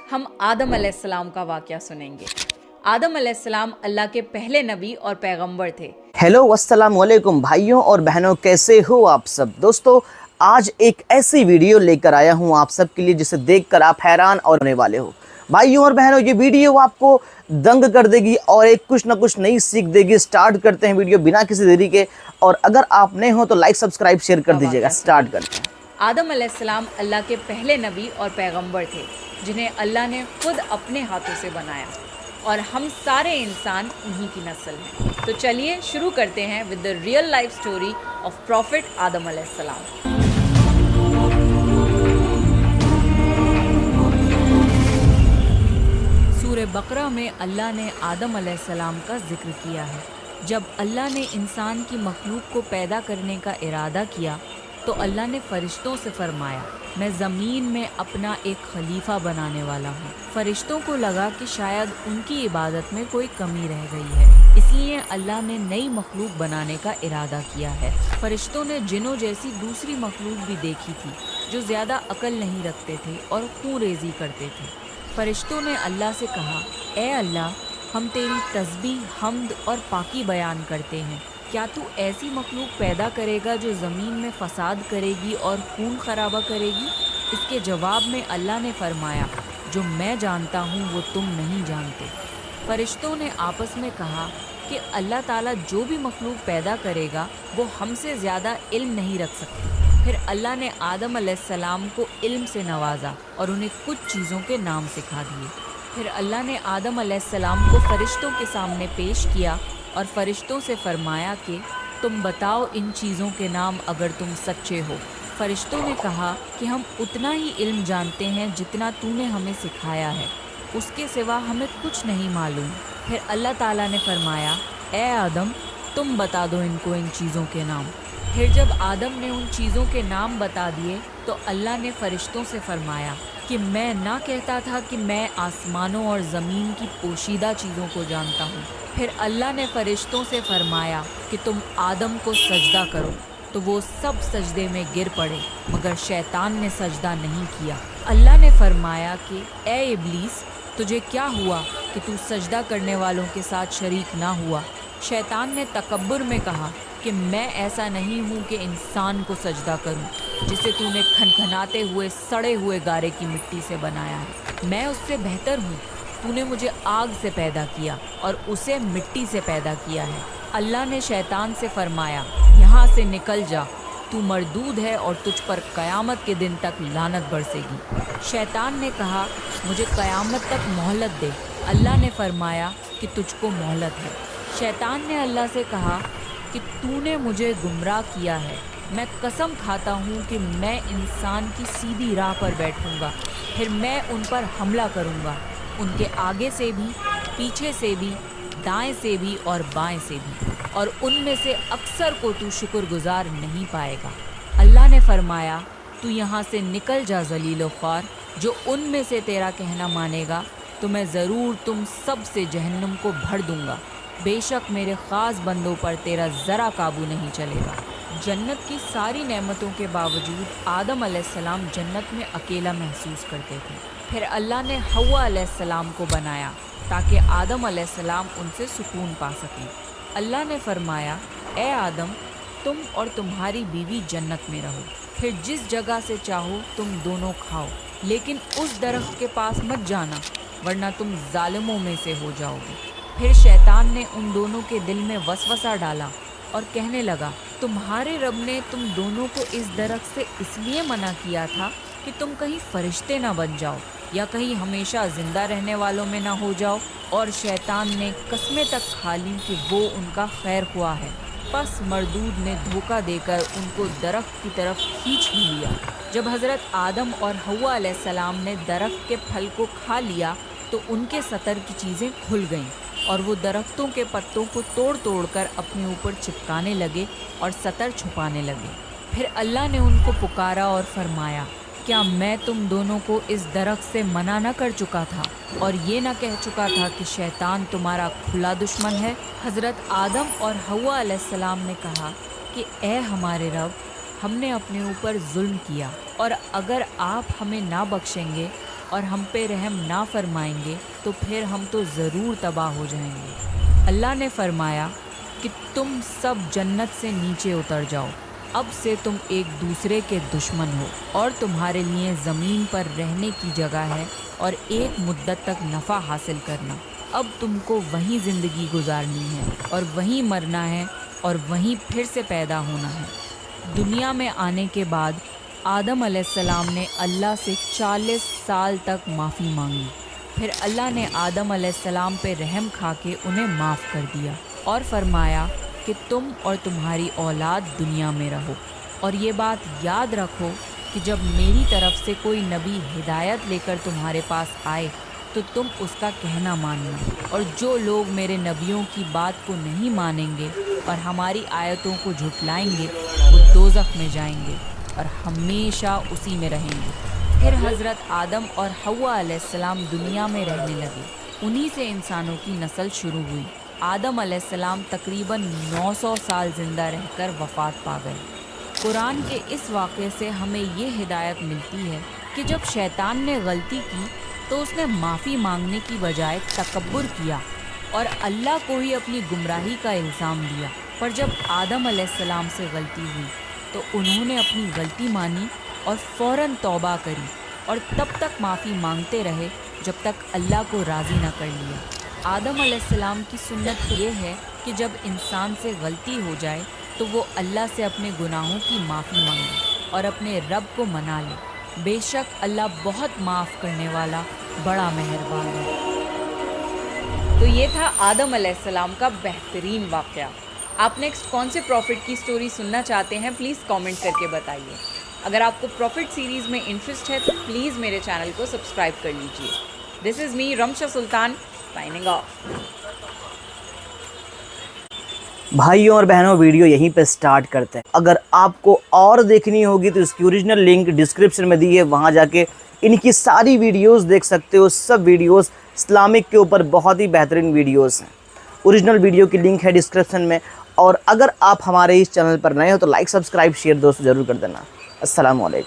हम आदम अलैहिस्सलाम का वाक़या सुनेंगे। आदम अलैहिस्सलाम अल्लाह के पहले नबी और पैगंबर थे। हेलो अस्सलाम वालेकुम भाइयों और बहनों, कैसे हो आप सब। दोस्तों, आज एक ऐसी वीडियो लेकर आया हूं आप सब के लिए जिसे देखकर आप हैरान और होने वाले हो। भाइयों और बहनों, ये वीडियो आपको दंग कर देगी और एक कुछ ना कुछ नई सीख देगी। स्टार्ट करते हैं वीडियो बिना किसी देरी के, और अगर आप नए हो तो लाइक सब्सक्राइब शेयर कर दीजिएगा। स्टार्ट करते हैं। आदम अलैहिस्सलाम अल्लाह के पहले नबी और पैगंबर थे जिन्हें अल्लाह ने खुद अपने हाथों से बनाया, और हम सारे इंसान उन्हीं की नस्ल हैं। तो चलिए शुरू करते हैं with the real life story of prophet Adam अलैहिस्सलाम। सूरह बकरा में अल्लाह ने आदम अलैहिस्सलाम का जिक्र किया है। जब अल्लाह ने इंसान की मखलूक को पैदा करने का इरादा किया तो अल्लाह ने फरिश्तों से फरमाया, मैं ज़मीन में अपना एक खलीफा बनाने वाला हूँ। फरिश्तों को लगा कि शायद उनकी इबादत में कोई कमी रह गई है, इसलिए अल्लाह ने नई मखलूक बनाने का इरादा किया है। फरिश्तों ने जिनों जैसी दूसरी मखलूक भी देखी थी जो ज़्यादा अकल नहीं रखते थे और खून रेजी करते थे। फरिश्तों ने अल्लाह से कहा, ए अल्लाह, हम तेरी तस्बीह, हम्द और पाकी बयान करते हैं। क्या तू ऐसी मखलूक पैदा करेगा जो ज़मीन में फ़साद करेगी और खून खराबा करेगी? इसके जवाब में अल्लाह ने फरमाया, जो मैं जानता हूँ वो तुम नहीं जानते। फरिश्तों ने आपस में कहा कि अल्लाह ताला जो भी मखलूक पैदा करेगा वो हमसे ज़्यादा इल्म नहीं रख सकती। फिर अल्लाह ने आदम अलैहिस्सलाम को इल्म से नवाजा और उन्हें कुछ चीज़ों के नाम सिखा दिए। फिर अल्लाह ने आदम अलैहिस्सलाम को फरिश्तों के सामने पेश किया और फरिश्तों से फरमाया कि तुम बताओ इन चीज़ों के नाम अगर तुम सच्चे हो। फरिश्तों ने कहा कि हम उतना ही इल्म जानते हैं जितना तूने हमें सिखाया है, उसके सिवा हमें कुछ नहीं मालूम। फिर अल्लाह ताला ने फरमाया, ए आदम, तुम बता दो इनको इन चीज़ों के नाम। फिर जब आदम ने उन चीज़ों के नाम बता दिए तो अल्लाह ने फरिश्तों से फरमाया कि मैं ना कहता था कि मैं आसमानों और ज़मीन की पोशीदा चीज़ों को जानता हूँ। फिर अल्लाह ने फरिश्तों से फरमाया कि तुम आदम को सजदा करो, तो वो सब सजदे में गिर पड़े मगर शैतान ने सजदा नहीं किया। अल्लाह ने फरमाया कि ए इब्लीस, तुझे क्या हुआ कि तू सजदा करने वालों के साथ शरीक ना हुआ? शैतान ने तकब्बुर में कहा कि मैं ऐसा नहीं हूँ कि इंसान को सजदा करूँ जिसे तूने खनखनाते हुए सड़े हुए गारे की मिट्टी से बनाया है। मैं उससे बेहतर हूँ। तूने मुझे आग से पैदा किया और उसे मिट्टी से पैदा किया है। अल्लाह ने शैतान से फरमाया, यहाँ से निकल जा, तू मरदूद है और तुझ पर क़यामत के दिन तक लानत बरसेगी। शैतान ने कहा, मुझे क़यामत तक मोहलत दे। अल्लाह ने फरमाया कि तुझको मोहलत है। शैतान ने अल्लाह से कहा कि तूने मुझे गुमराह किया है। मैं कसम खाता हूँ कि मैं इंसान की सीधी राह पर बैठूँगा, फिर मैं उन पर हमला करूँगा, उनके आगे से भी, पीछे से भी, दाएं से भी और बाएं से भी, और उनमें से अक्सर को तू शुक्रगुजार नहीं पाएगा। अल्लाह ने फरमाया, तू यहाँ से निकल जा ज़लील ख्वार। जो उनमें से तेरा कहना मानेगा तो मैं ज़रूर तुम सब से जहन्नुम को भर दूँगा। बेशक मेरे ख़ास बंदों पर तेरा ज़रा काबू नहीं चलेगा। जन्नत की सारी नेमतों के बावजूद आदम अलैहिस्सलाम जन्नत में अकेला महसूस करते थे। फिर अल्लाह ने हव्वा अलैहिस्सलाम को बनाया ताकि आदम अलैहिस्सलाम उनसे सुकून पा सकें। अल्लाह ने फरमाया, ए आदम, तुम और तुम्हारी बीवी जन्नत में रहो, फिर जिस जगह से चाहो तुम दोनों खाओ, लेकिन उस दरख्त के पास मत जाना वरना तुम जालिमों में से हो जाओगे। फिर शैतान ने उन दोनों के दिल में वसवसा डाला और कहने लगा, तुम्हारे रब ने तुम दोनों को इस दरख्त से इसलिए मना किया था कि तुम कहीं फरिश्ते ना बन जाओ या कहीं हमेशा ज़िंदा रहने वालों में ना हो जाओ। और शैतान ने कस्में तक खा ली कि वो उनका खैर हुआ है। बस मरदूद ने धोखा देकर उनको दरख्त की तरफ खींच ही लिया। जब हज़रत आदम और हव्वा अलैहिस्सलाम ने दरख्त के फल को खा लिया तो उनके सतर की चीज़ें खुल गईं और वो दरख्तों के पत्तों को तोड़ तोड़ कर अपने ऊपर चिपकाने लगे और सतर छुपाने लगे। फिर अल्लाह ने उनको पुकारा और फरमाया, क्या मैं तुम दोनों को इस दरख्त से मना न कर चुका था और ये न कह चुका था कि शैतान तुम्हारा खुला दुश्मन है? हज़रत आदम और हव्वा अलैहिस्सलाम ने कहा कि ए हमारे रब, हमने अपने ऊपर जुल्म किया और अगर आप हमें ना बख्शेंगे اور ہم پہ رحم نہ فرمائیں گے تو پھر ہم تو ضرور تباہ ہو جائیں گے۔ اللہ نے فرمایا کہ تم سب جنت سے نیچے اتر جاؤ، اب سے تم ایک دوسرے کے دشمن ہو، اور تمہارے لیے زمین پر رہنے کی جگہ ہے اور ایک مدت تک نفع حاصل کرنا۔ اب تم کو وہیں زندگی گزارنی ہے اور وہیں مرنا ہے اور وہیں پھر سے پیدا ہونا ہے۔ دنیا میں آنے کے بعد آدم علیہ السلام نے اللہ سے 40 سال تک معافی مانگی، پھر اللہ نے آدم علیہ السلام پہ رحم کھا کے انہیں معاف کر دیا اور فرمایا کہ تم اور تمہاری اولاد دنیا میں رہو، اور یہ بات یاد رکھو کہ جب میری طرف سے کوئی نبی ہدایت لے کر تمہارے پاس آئے تو تم اس کا کہنا ماننا، اور جو لوگ میرے نبیوں کی بات کو نہیں مانیں گے اور ہماری آیتوں کو جھٹلائیں گے وہ دوزخ میں جائیں گے اور ہمیشہ اسی میں رہیں گے۔ پھر حضرت آدم اور حوا علیہ السلام دنیا میں رہنے لگے، انہی سے انسانوں کی نسل شروع ہوئی۔ آدم علیہ السلام تقریباً 900 سال زندہ رہ کر وفات پا گئے۔ قرآن کے اس واقعے سے ہمیں یہ ہدایت ملتی ہے کہ جب شیطان نے غلطی کی تو اس نے معافی مانگنے کی بجائے تکبر کیا اور اللہ کو ہی اپنی گمراہی کا الزام دیا، پر جب آدم علیہ السلام سے غلطی ہوئی تو انہوں نے اپنی غلطی مانی اور فوراً توبہ کری، اور تب تک معافی مانگتے رہے جب تک اللہ کو راضی نہ کر لیا۔ آدم علیہ السلام کی سنت یہ ہے کہ جب انسان سے غلطی ہو جائے تو وہ اللہ سے اپنے گناہوں کی معافی مانگے اور اپنے رب کو منا لے، بے شک اللہ بہت معاف کرنے والا بڑا مہربان ہے۔ تو یہ تھا آدم علیہ السلام کا بہترین واقعہ۔ آپ نیکسٹ کون سے پروفٹ کی سٹوری سننا چاہتے ہیں پلیز کامنٹ کر کے بتائیے۔ اگر آپ کو پروفٹ سیریز میں انٹرسٹ ہے تو پلیز میرے چینل کو سبسکرائب کر لیجیے۔ دس از می رمشا سلطان سائننگ آف۔ بھائیوں اور بہنوں ویڈیو یہیں پہ سٹارٹ کرتے ہیں۔ اگر آپ کو اور دیکھنی ہوگی تو اس کی اوریجنل لنک ڈسکرپشن میں دی ہے، وہاں جا کے ان کی ساری ویڈیوز دیکھ سکتے ہو۔ سب ویڈیوز اسلامک کے اوپر بہت ہی بہترین ویڈیوز ہیں۔ اوریجنل ویڈیو کی لنک ہے ڈسکرپشن میں، اور اگر آپ ہمارے اس چینل پر نئے ہو تو لائک سبسکرائب شیئر دوست ضرور کر دینا۔ السلام علیکم۔